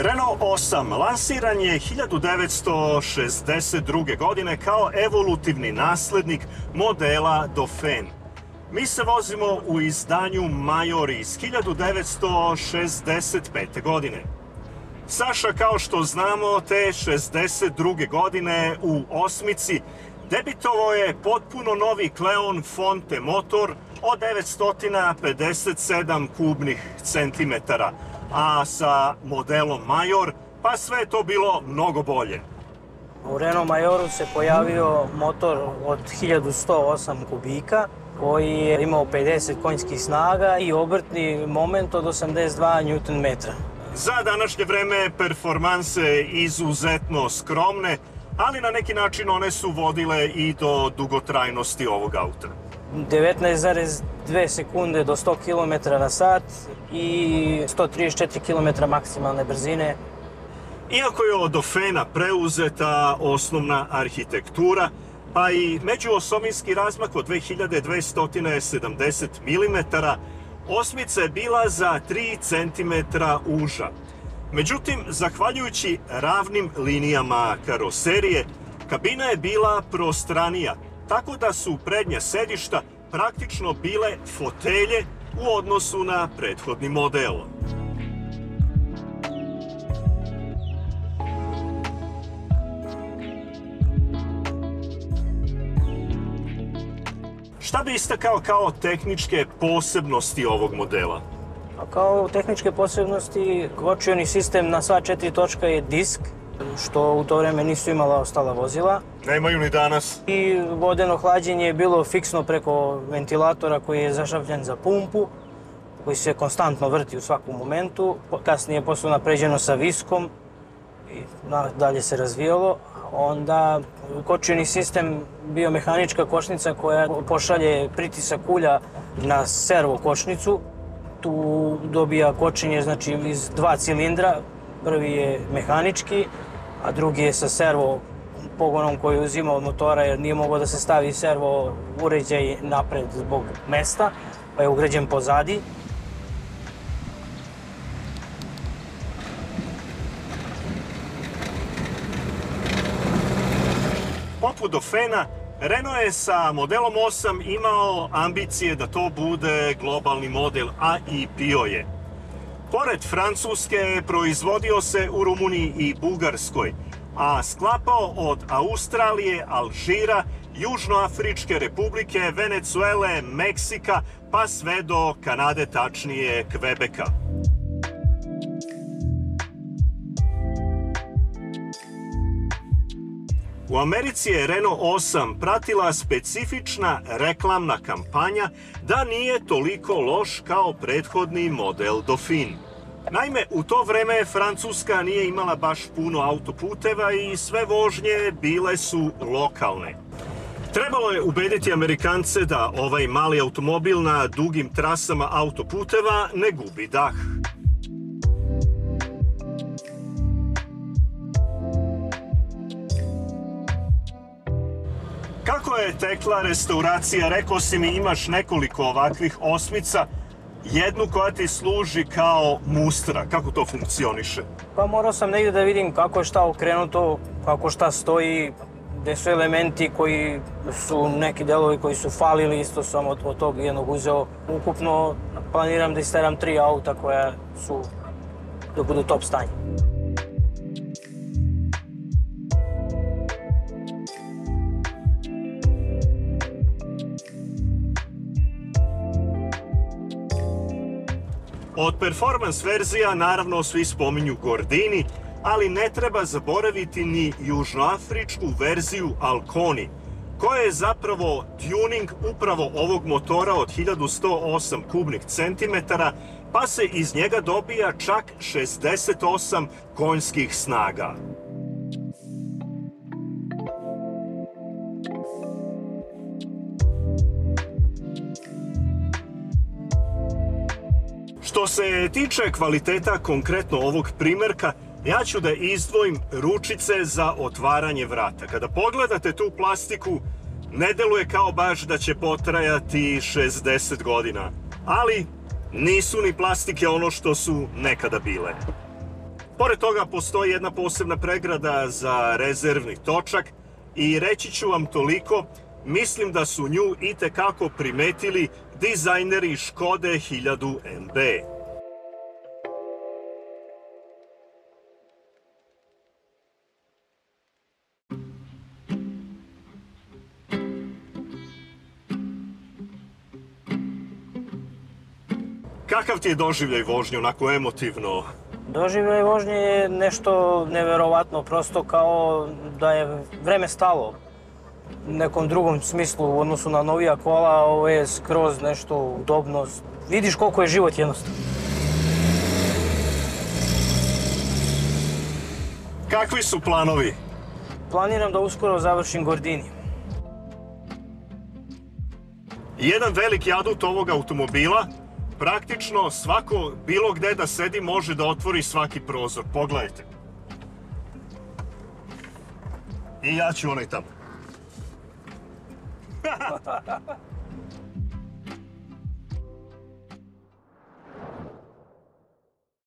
Renault 8 lansiran je 1962. godine kao evolutivni naslednik modela Dauphin. Mi se vozimo u izdanju Major iz 1965. godine. Saša, kao što znamo, te 62. godine u osmici debitovao je potpuno novi Cleon Fonte motor od 957 kubnih centimetara, a sa modelom Major pa sve je to bilo mnogo bolje. U Renault Majoru se pojavio motor od 1108 kubika koji je imao 50 konjskih snaga i obrtni moment od 82 Nm. Za današnje vreme performanse izuzetno skromne, ali na neki način one su vodile i do dugotrajnosti ovog auta. 19,2 sekunde do 100 km na sat i 134 km maksimalne brzine. Iako je od Dauphina preuzeta osnovna arhitektura, pa i međuosovinski razmak od 2270 mm, osmica je bila za 3 cm uža. Međutim, zahvaljujući ravnim linijama karoserije, kabina je bila prostranija, tako da su prednja sedišta praktično bile fotelje u odnosu na prethodni model. Šta bi istakao kao tehničke posebnosti ovog modela? Kao tehničke posebnosti, kočioni sistem na sva 4 točka je disk, što u to vreme nisu imala ostala vozila. Nemaju ni danas. I vodeno hlađenje je bilo fiksno preko ventilatora koji je zašavljen za pumpu, koji se konstantno vrti u svakom momentu. Kasnije je posle napređeno sa viskom i dalje se razvijalo. Onda kočioni sistem bio mehanička kočnica koja pošalje pritisak ulja na servo kočnicu. Tu dobija kočenje znači, iz 2 cilindra. Prvi je mehanički, a drugi je sa servo pogonom koji uzima od motora jer nije mogao da se stavi servo uređaj napred zbog mesta, pa je ugrađen pozadi. Poput Dauphina, Renault je sa modelom 8 imao ambicije da to bude globalni model, a i bio je. Pored Francuske, proizvodio se u Rumuniji i Bugarskoj, a sklapao od Australije, Alžira, Južnoafričke republike, Venecuele, Meksika, pa sve do Kanade, tačnije Kvebeka. U Americi je Renault 8 pratila specifična reklamna kampanja da nije toliko loš kao prethodni model Dauphin. Naime, u to vreme Francuska nije imala baš puno autoputeva i sve vožnje bile su lokalne. Trebalo je ubediti Amerikance da ovaj mali automobil na dugim trasama autoputeva ne gubi dah. Kako je tekla restauracija? Rekao si mi imaš nekoliko ovakvih osmica, jednu koja ti služi kao mustra. Kako to funkcioniše? Pa morao sam negdje da vidim kako je šta okrenuto, kako šta stoji, gde su elementi koji su neki delovi koji su falili, isto sam od tog jednog uzeo. Ukupno planiram da isteram 3 auta koja su da budu top stanje. Od performans verzija naravno svi spominju Gordini, ali ne treba zaboraviti ni južnoafričku verziju Alconi, koja je zapravo tuning upravo ovog motora od 1108 kubnih centimetara, pa se iz njega dobija čak 68 konjskih snaga. Što se tiče kvaliteta konkretno ovog primerka, ja ću da izdvojim ručice za otvaranje vrata. Kada pogledate tu plastiku, ne deluje kao baš da će potrajati 60 godina. Ali nisu ni plastike ono što su nekada bile. Pored toga postoji jedna posebna pregrada za rezervni točak i reći ću vam toliko, mislim da su nju itekako primetili dizajneri Škode 1000 MB. Kakav ti je doživljaj vožnje, onako emotivno? Doživljaj vožnje je nešto neverovatno, prosto kao da je vreme stalo. U nekom drugom smislu u odnosu na novija kola, ovo je skroz nešto udobno. Vidiš koliko je život jednostavno. Kakvi su planovi? Planiram da uskoro završim Gordini. Jedan veliki adut ovog automobila, praktično svako bilo gde da sedi može da otvori svaki prozor. Pogledajte. I ja ću onaj tamo.